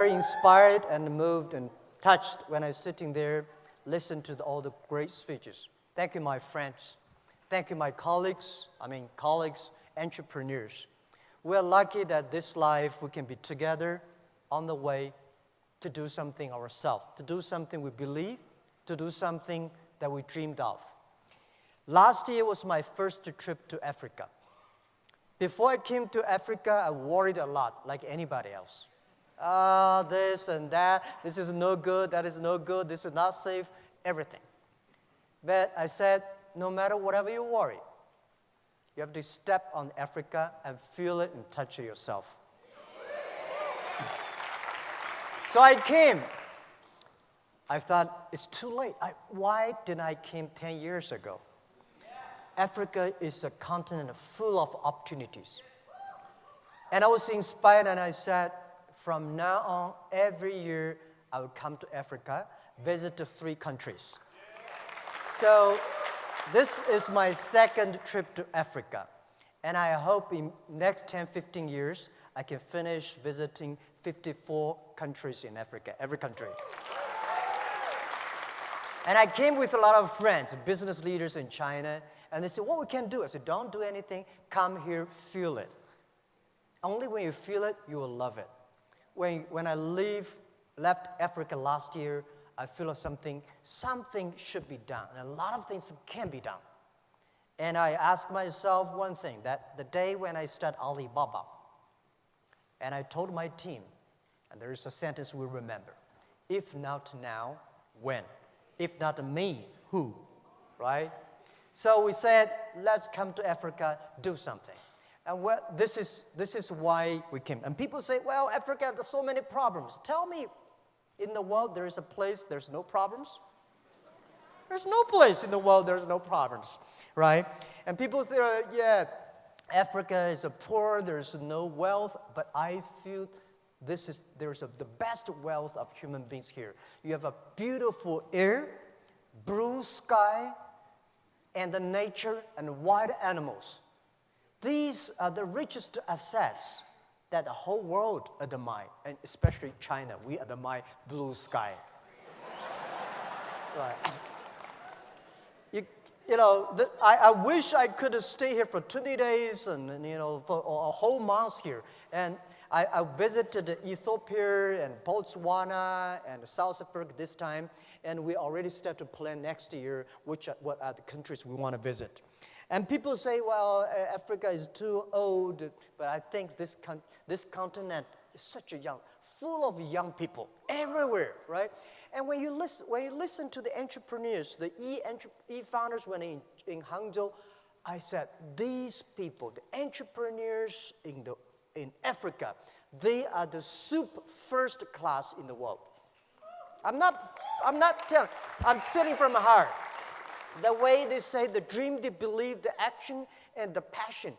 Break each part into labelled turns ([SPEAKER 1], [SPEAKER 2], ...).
[SPEAKER 1] very inspired and moved and touched when I was sitting there, listening to all the great speeches. Thank you, my friends. Thank you, my colleagues, entrepreneurs. We're lucky that this life we can be together on the way to do something ourselves, to do something we believe, to do something that we dreamed of. Last year was my first trip to Africa. Before I came to Africa, I worried a lot, like anybody else. This and that, this is no good, that is no good, this is not safe, everything. But I said, no matter whatever you worry, you have to step on Africa and feel it and touch it yourself. So I came. I thought, it's too late. Why didn't I came 10 years ago? Africa is a continent full of opportunities. And I was inspired and I said, from now on, every year I will come to Africa, visit the 3 countries. So this is my second trip to Africa. And I hope in next 10, 15 years, I can finish visiting 54 countries in Africa, every country. And I came with a lot of friends, business leaders in China, and they said, what we can do? I said, don't do anything, come here, feel it. Only when you feel it, you will love it. When I left Africa last year, I feel something should be done, and a lot of things can be done. And I asked myself one thing, that the day when I start Alibaba, and I told my team, and there is a sentence we remember, if not now, when? If not me, who? Right? So we said, let's come to Africa, do something. And this is why we came. And people say, well, Africa, there's so many problems. Tell me, in the world there is a place there's no problems? There's no place in the world there's no problems, right? And people say, yeah, Africa is poor, there's no wealth, but I feel there's the best wealth of human beings here. You have a beautiful air, blue sky, and the nature and wild animals. These are the richest assets that the whole world admire, and especially China. We admire blue sky. Right. I wish I could stay here for 20 days and for a whole month here. And I visited Ethiopia and Botswana and South Africa this time, and we already start to plan next year what are the countries we want to visit. And people say, well, Africa is too old, but I think this continent is such full of young people everywhere, right? And when you listen to the entrepreneurs, the e-founders when in Hangzhou, I said, these people, the entrepreneurs in Africa, they are the first class in the world. I'm not telling, I'm saying from the heart. The way they say, the dream, the belief, the action, and the passion.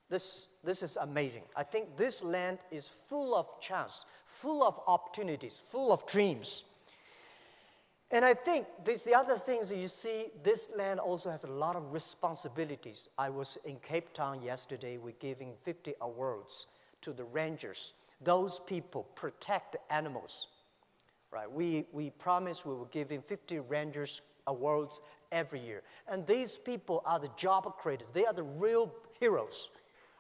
[SPEAKER 1] This is amazing. I think this land is full of chance, full of opportunities, full of dreams. And I think the other things you see, this land also has a lot of responsibilities. I was in Cape Town yesterday. We're giving 50 awards to the rangers. Those people protect the animals. Right? We promised we were giving 50 rangers awards every year. And these people are the job creators. They are the real heroes.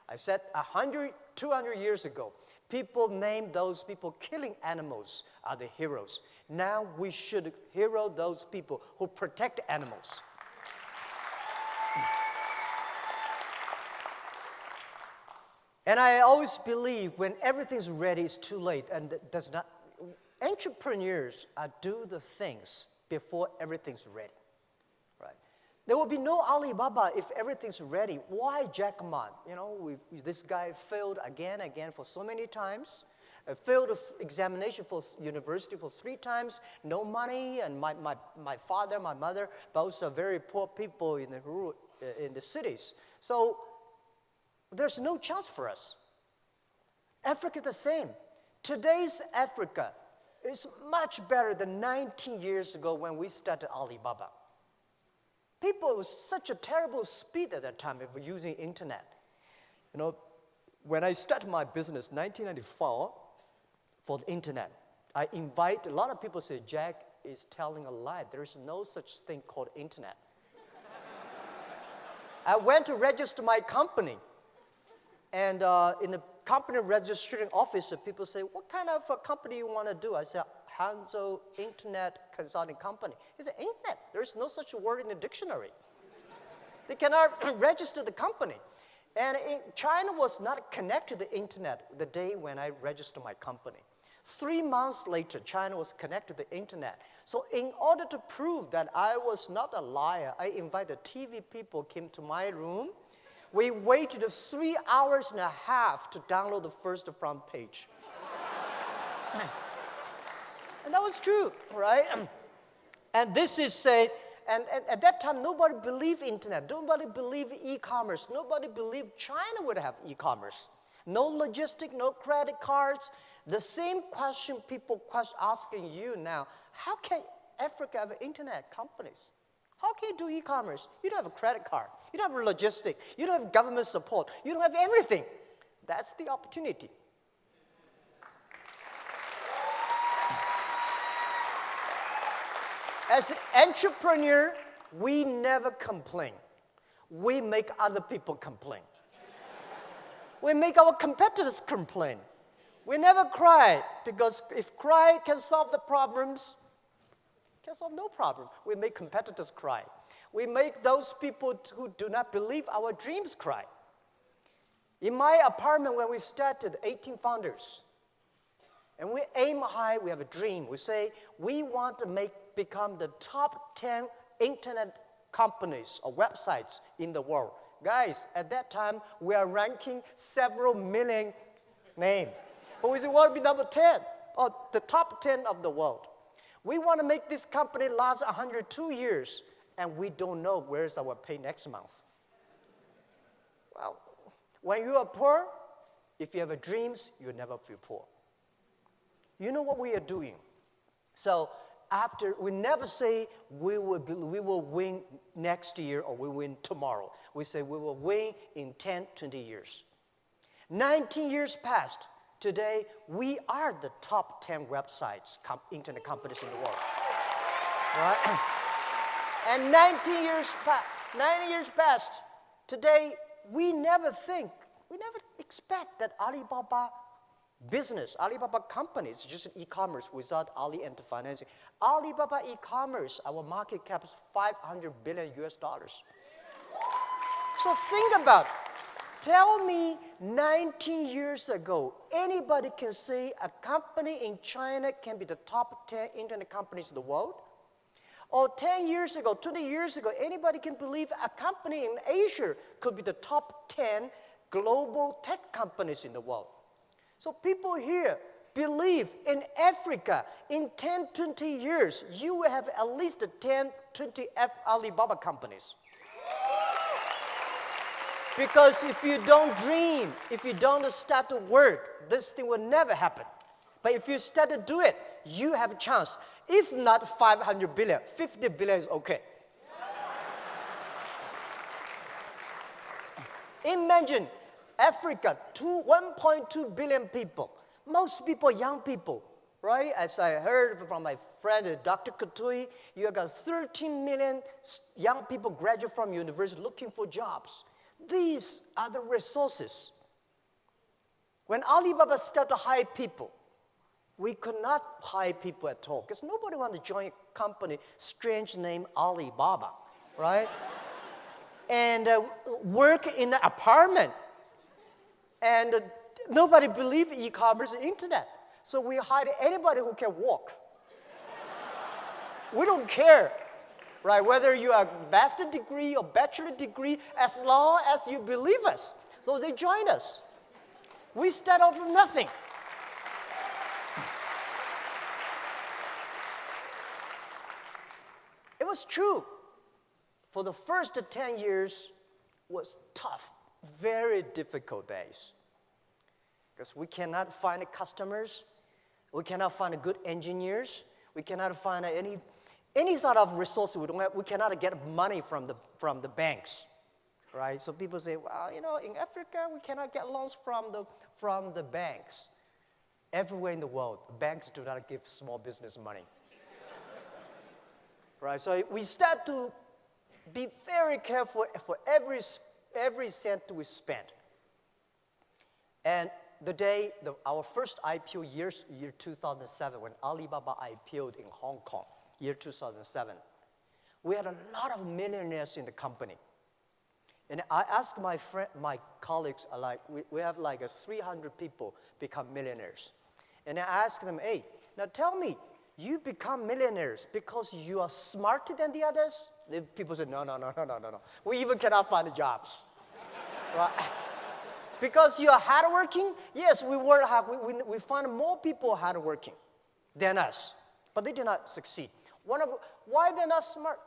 [SPEAKER 1] I said 100, 200 years ago, people named those people killing animals are the heroes. Now we should hero those people who protect animals. And I always believe when everything's ready, it's too late. And does not. Entrepreneurs do the things before everything's ready. Right? There will be no Alibaba if everything's ready. Why jackma? This guy failed again for so many times. Failed examination for university for 3 times. No money, and my father, my mother, both are very poor people in the cities. So there's no chance for us. Africa the same. Today's Africa is much better than 19 years ago when we started Alibaba. People with such a terrible speed at that time of using internet. When I started my business in 1994, for the internet. I invite, a lot of people say, Jack is telling a lie. There is no such thing called internet. I went to register my company. And in the company registering office, people say, what kind of a company you want to do? I said, Hangzhou Internet Consulting Company. He said, internet, there is no such word in the dictionary. They cannot register the company. And China was not connected to the internet the day when I registered my company. 3 months later, China was connected to the internet. So in order to prove that I was not a liar, I invited TV people came to my room. We waited 3 hours and a half to download the first front page. And that was true, right? And this is said, and at that time, nobody believed internet. Nobody believed e-commerce. Nobody believed China would have e-commerce. No logistic, no credit cards. The same question people asking you now, how can Africa have internet companies? How can you do e-commerce? You don't have a credit card. You don't have a logistic. You don't have government support. You don't have everything. That's the opportunity. As an entrepreneur, we never complain. We make other people complain. We make our competitors complain. We never cry, because if cry can solve the problems, can solve no problem. We make competitors cry. We make those people who do not believe our dreams cry. In my apartment, when we started, 18 founders, and we aim high, we have a dream. We say, we want to become the top 10 internet companies or websites in the world. Guys, at that time, we are ranking several million names. But we say, we want to be number 10, or the top 10 of the world. We want to make this company last 102 years, and we don't know where's our pay next month. Well, when you are poor, if you have dreams, you never feel poor. You know what we are doing? So we never say we will win next year or we win tomorrow. We say we will win in 10, 20 years. 19 years passed. Today, we are the top 10 websites, internet companies in the world. Right? And 19 years passed. Today, we never expect that Alibaba business, Alibaba company is just e-commerce without Ali and financing. Alibaba e-commerce, our market cap is $500 billion US. So think about it. Tell me 19 years ago, anybody can say a company in China can be the top 10 internet companies in the world? Or 10 years ago, 20 years ago, anybody can believe a company in Asia could be the top 10 global tech companies in the world? So people here believe in Africa, in 10, 20 years, you will have at least 10, 20 Alibaba companies. Because if you don't dream, if you don't start to work, this thing will never happen. But if you start to do it, you have a chance. If not 500 billion, 50 billion is okay. Imagine Africa, 1.2 billion people. Most people, young people, right? As I heard from my friend, Dr. Katui, you got 13 million young people graduate from university looking for jobs. These are the resources. When Alibaba started to hire people, we could not hire people at all because nobody wanted to join a company, strange name Alibaba, right? And work in an apartment. And nobody believed e-commerce and internet. So we hired anybody who can walk. We don't care, right? Whether you are a master's degree or bachelor degree, as long as you believe us. So they joined us. We start off from nothing. It was true. For the first 10 years was tough, very difficult days. Because we cannot find customers, we cannot find good engineers, we cannot find any sort of resources. We cannot get money from the banks, right? So people say, well, you know, in Africa we cannot get loans from the banks. everywhere in the world, banks do not give small business money. Right? So we start to be very careful for every cent we spend. And the day, our first IPO year 2007, when Alibaba IPO'd in Hong Kong, year 2007, we had a lot of millionaires in the company. And I asked my colleagues, we have like 300 people become millionaires. And I asked them, hey, now tell me, you become millionaires because you are smarter than the others? The people said, no. We even cannot find jobs. Right? Because you are hardworking? Yes, we work hard. We find more people hardworking than us, but they did not succeed. Why they're not smart?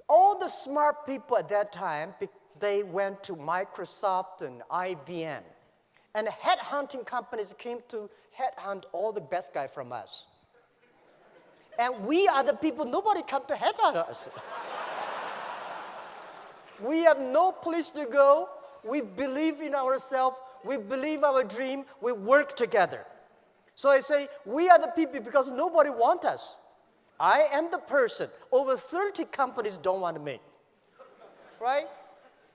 [SPEAKER 1] All the smart people at that time, they went to Microsoft and IBM. And headhunting companies came to headhunt all the best guys from us. And we are the people, nobody come to headhunt us. We have no place to go. We believe in ourselves. We believe our dream. We work together. So I say, we are the people because nobody wants us. I am the person. Over 30 companies don't want me. Right?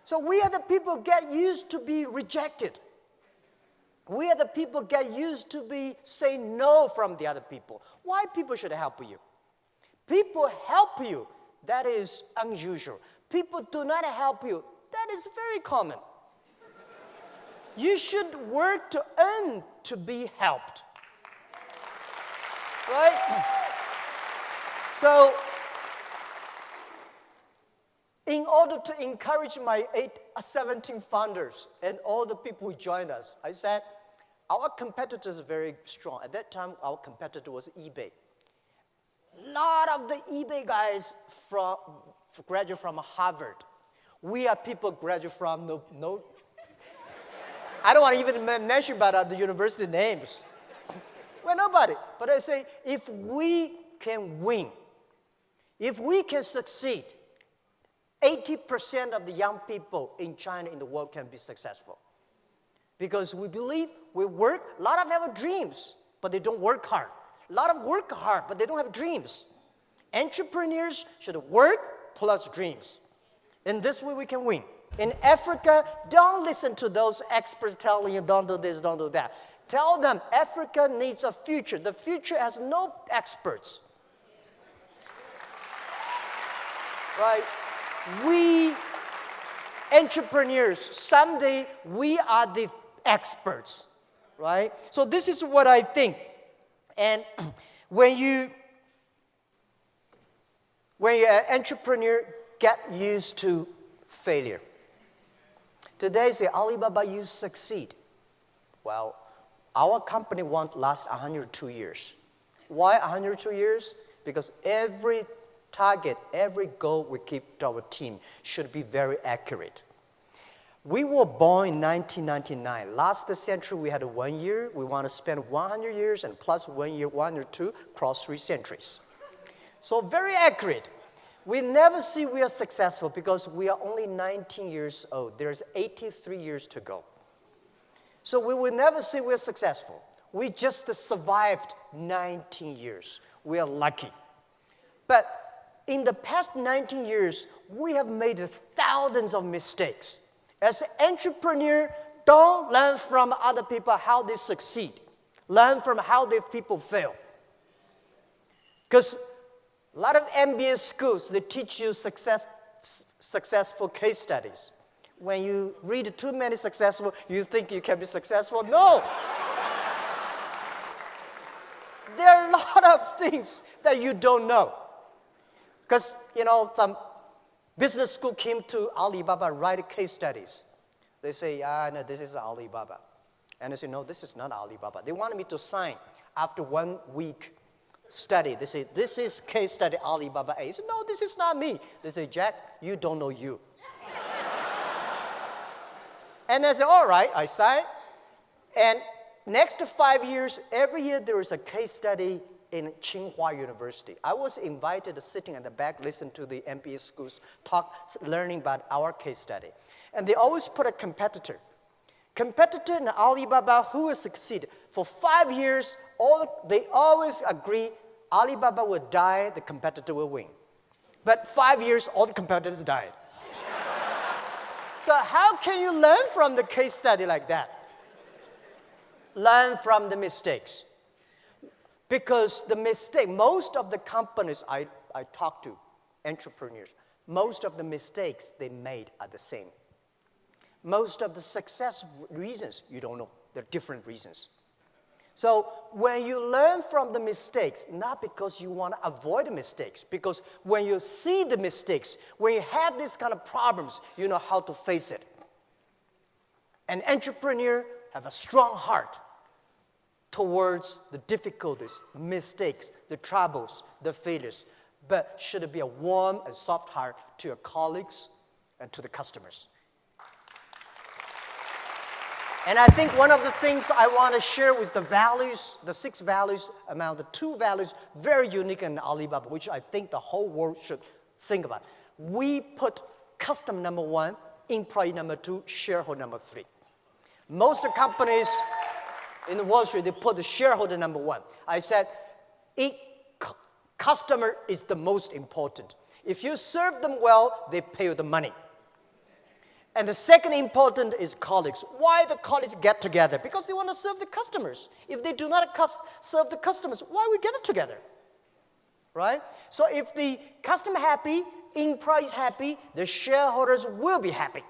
[SPEAKER 1] So we are the people get used to be rejected. We are the people get used to be say no from the other people. Why people should help you? People help you. That is unusual. People do not help you. That is very common. You should work to earn to be helped. Right? So, in order to encourage my 17 founders and all the people who joined us, I said, our competitors are very strong. At that time, our competitor was eBay. A lot of the eBay guys graduate from Harvard. We are people graduate from no I don't want to even mention about the university names. Well, nobody. But I say, if we can win, if we can succeed, 80% of the young people in China, in the world, can be successful. Because we believe, we work, a lot of them have dreams, but they don't work hard. A lot of work hard, but they don't have dreams. Entrepreneurs should work plus dreams. In this way, we can win. In Africa, don't listen to those experts telling you, don't do this, don't do that. Tell them Africa needs a future. The future has no experts. Right? We entrepreneurs, someday we are the experts. Right? So this is what I think. And when you an entrepreneur, get used to failure. Today, say, Alibaba, you succeed. Well, our company won't last 102 years. Why 102 years? Because every target, every goal we give to our team should be very accurate. We were born in 1999. Last century, we had 1 year. We want to spend 100 years and plus 1 year, 102, cross 3 centuries. So very accurate. We never see we are successful because we are only 19 years old. There's 83 years to go. So we will never see we're successful. We just survived 19 years. We are lucky. But in the past 19 years, we have made thousands of mistakes. As an entrepreneur, don't learn from other people how they succeed. Learn from how the people fail. Because a lot of MBA schools, they teach you successful case studies. When you read too many successful, you think you can be successful. No! There are a lot of things that you don't know. Because, some business school came to Alibaba, write case studies. They say, no, this is Alibaba. And I say, no, this is not Alibaba. They wanted me to sign after 1 week study. They say, this is case study Alibaba A. I say, no, this is not me. They say, Jack, you don't know you. And I said, all right, I signed. And next 5 years, every year there is a case study in Tsinghua University. I was invited to sitting at the back, listen to the MBA schools talk, learning about our case study. And they always put a competitor. competitor in Alibaba who will succeed. For 5 years, they always agree Alibaba will die, the competitor will win. But 5 years, all the competitors died. So how can you learn from the case study like that? Learn from the mistakes. Because most of the companies I talk to, entrepreneurs, most of the mistakes they made are the same. Most of the success reasons, you don't know. They're different reasons. So when you learn from the mistakes, not because you want to avoid the mistakes, because when you see the mistakes, when you have these kind of problems, you know how to face it. An entrepreneur have a strong heart towards the difficulties, the mistakes, the troubles, the failures, but should be a warm and soft heart to your colleagues and to the customers. And I think one of the things I want to share with the values, the 6 values, among the 2 values, very unique in Alibaba, which I think the whole world should think about. We put customer number 1, employee number 2, shareholder number 3. Most companies in the Wall Street, they put the shareholder number 1. I said, customer is the most important. If you serve them well, they pay you the money. And the second important is colleagues. Why the colleagues get together? Because they want to serve the customers. If they do not serve the customers, why we get together? Right? So if the customer happy, employees happy, the shareholders will be happy.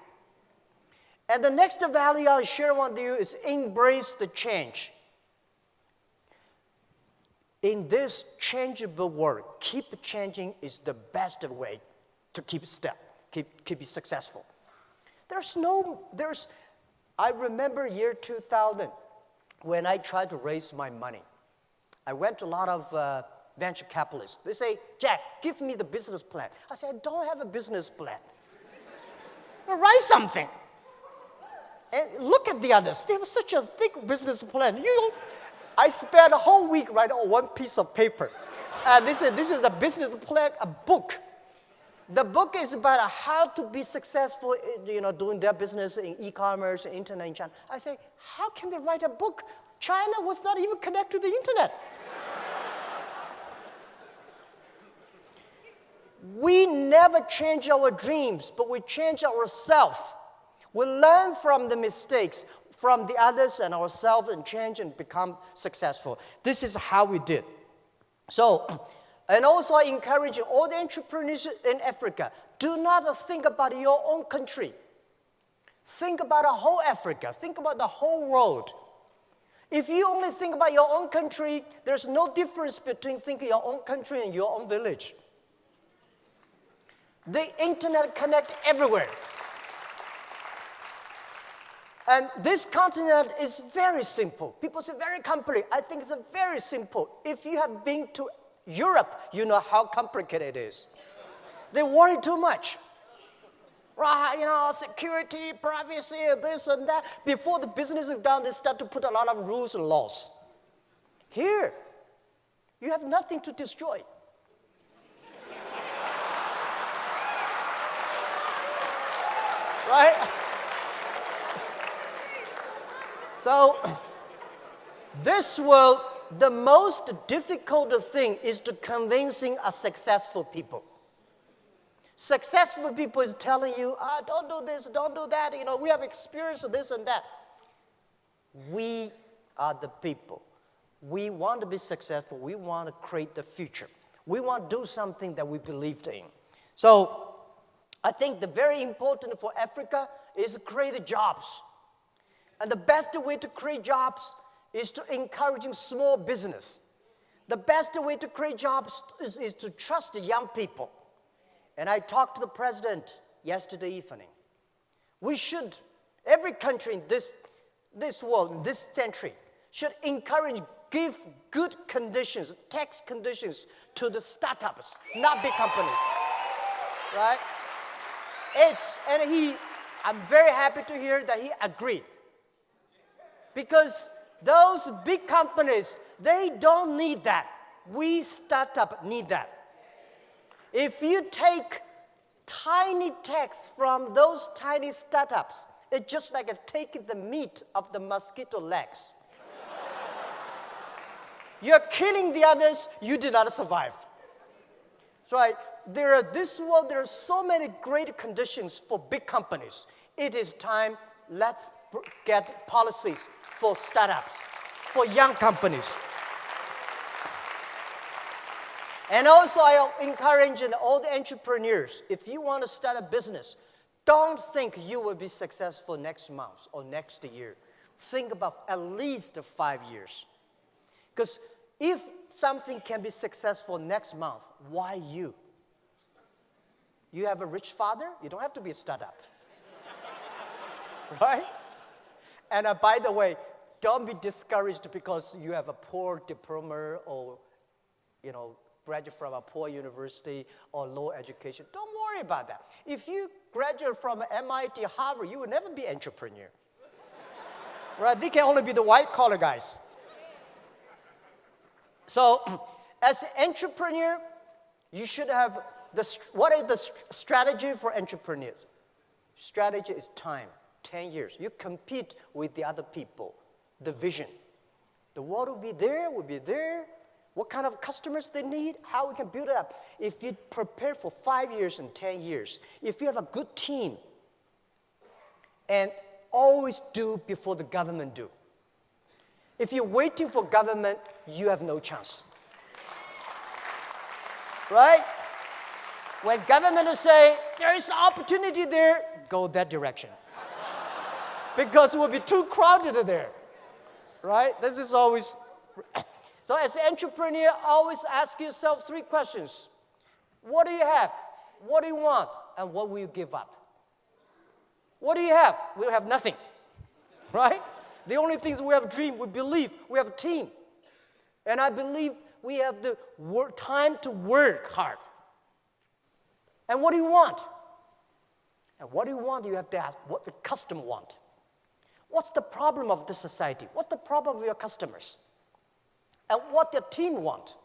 [SPEAKER 1] And the next value I'll share with you is embrace the change. In this changeable world, keep changing is the best way to keep it successful. I remember year 2000 when I tried to raise my money. I went to a lot of venture capitalists. They say, Jack, give me the business plan. I said, I don't have a business plan. Well, write something. And look at the others. They have such a thick business plan. I spent a whole week writing on one piece of paper. This is a business plan, a book. The book is about how to be successful, doing their business in e-commerce, internet in China. I say, how can they write a book? China was not even connected to the internet. We never change our dreams, but we change ourselves. We learn from the mistakes, from the others and ourselves, and change and become successful. This is how we did. So, and also I encourage all the entrepreneurs in Africa, do not think about your own country. Think about the whole Africa. Think about the whole world. If you only think about your own country, there's no difference between thinking your own country and your own village. The internet connects everywhere. And this continent is very simple. People say very complicated. I think it's very simple. If you have been to Europe, you know how complicated it is. They worry too much. Right, security, privacy, this and that. Before the business is done, they start to put a lot of rules and laws. Here, you have nothing to destroy. Right? So, this world, the most difficult thing is to convincing a successful people. Successful people is telling you, don't do this, don't do that. We have experienced this and that. We are the people. We want to be successful. We want to create the future. We want to do something that we believed in. So, I think the very important for Africa is to create jobs. And the best way to create jobs is to encouraging small business. The best way to create jobs is to trust the young people. And I talked to the president yesterday evening. We should, every country in this world, in this century, should encourage, give good conditions, tax conditions to the startups, not big companies. Right? I'm very happy to hear that he agreed. Because those big companies, they don't need that. We startup need that. If you take tiny tax from those tiny startups It's just like taking the meat of the mosquito legs. You're killing the others, you did not survive. So there are so many great conditions for big companies. It is time, let's get policies for startups, for young companies. And also I encourage all the entrepreneurs, if you want to start a business, don't think you will be successful next month or next year. Think about at least 5 years. Because if something can be successful next month, why you? You have a rich father, you don't have to be a startup. Right? And by the way, don't be discouraged because you have a poor diploma or, graduate from a poor university or low education. Don't worry about that. If you graduate from MIT, Harvard, you will never be an entrepreneur. Right? They can only be the white-collar guys. So, as an entrepreneur, you should have what is the strategy for entrepreneurs? Strategy is time, 10 years. You compete with the other people, the vision. The world will be there. What kind of customers they need, how we can build it up. If you prepare for 5 years and 10 years, if you have a good team, and always do before the government do. If you're waiting for government, you have no chance. Right? When government say, there is opportunity there, go that direction. Because it will be too crowded there. Right? This is always... So as an entrepreneur, always ask yourself 3 questions. What do you have? What do you want? And what will you give up? What do you have? We have nothing. Right? The only things we have a dream, we believe, we have a team. And I believe we have the time to work hard. And what do you want? And what do you want? You have to ask what the customer want. What's the problem of the society? What's the problem of your customers? And what your team want.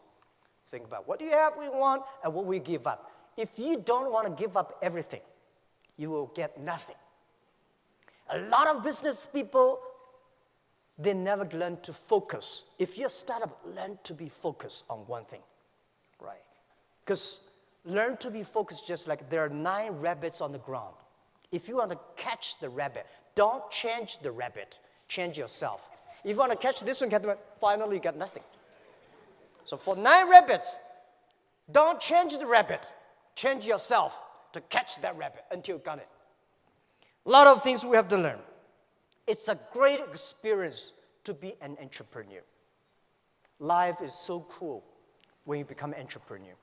[SPEAKER 1] Think about what do you have, we want, and what we give up. If you don't want to give up everything, you will get nothing. A lot of business people, they never learn to focus. If you're a startup, learn to be focused on one thing, right? Because learn to be focused just like there are 9 rabbits on the ground. If you want to catch the rabbit, don't change the rabbit, change yourself. If you want to catch this one, finally you get nothing. So for 9 rabbits, don't change the rabbit. Change yourself to catch that rabbit until you got it. A lot of things we have to learn. It's a great experience to be an entrepreneur. Life is so cool when you become an entrepreneur.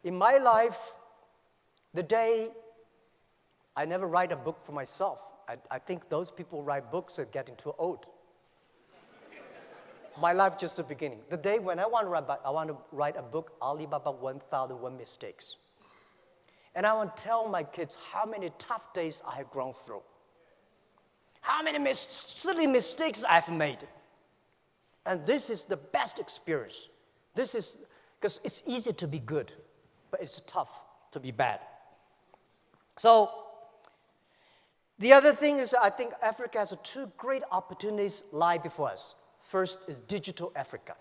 [SPEAKER 1] In my life, the day I never write a book for myself. I think those people who write books are getting too old. My life just the beginning. The day when I want to write a book, Alibaba 1001 Mistakes. And I want to tell my kids how many tough days I have gone through. How many silly mistakes I've made. And this is the best experience. This is, because it's easy to be good, but it's tough to be bad. So, the other thing is I think Africa has 2 great opportunities lie before us. First is digital Africa.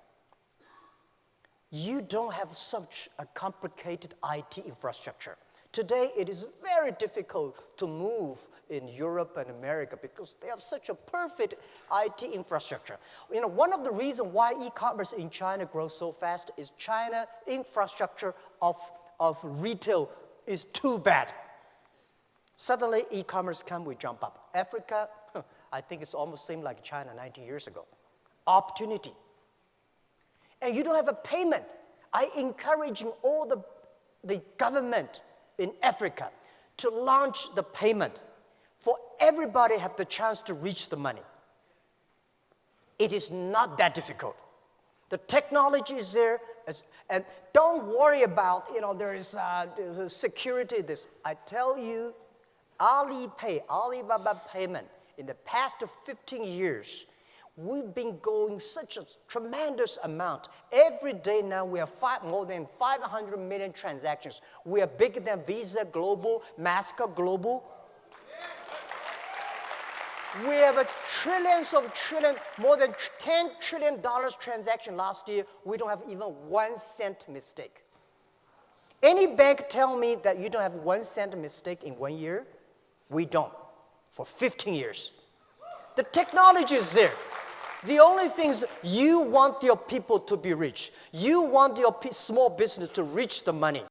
[SPEAKER 1] You don't have such a complicated IT infrastructure. Today, it is very difficult to move in Europe and America because they have such a perfect IT infrastructure. One of the reasons why e-commerce in China grows so fast is China infrastructure of retail is too bad. Suddenly, e-commerce come, we jump up. Africa, I think it's almost same like China 90 years ago. Opportunity. And you don't have a payment. I encourage all the government in Africa to launch the payment for everybody have the chance to reach the money. It is not that difficult. The technology is there, and don't worry about, there's security, this. I tell you, Alipay, Alibaba Payment, in the past 15 years, we've been going such a tremendous amount. Every day now, we have more than 500 million transactions. We are bigger than Visa Global, MasterCard Global. We have a more than $10 trillion transaction last year. We don't have even 1 cent mistake. Any bank tell me that you don't have 1 cent mistake in 1 year? We don't, for 15 years. The technology is there. The only thing is you want your people to be rich. You want your small business to reach the money.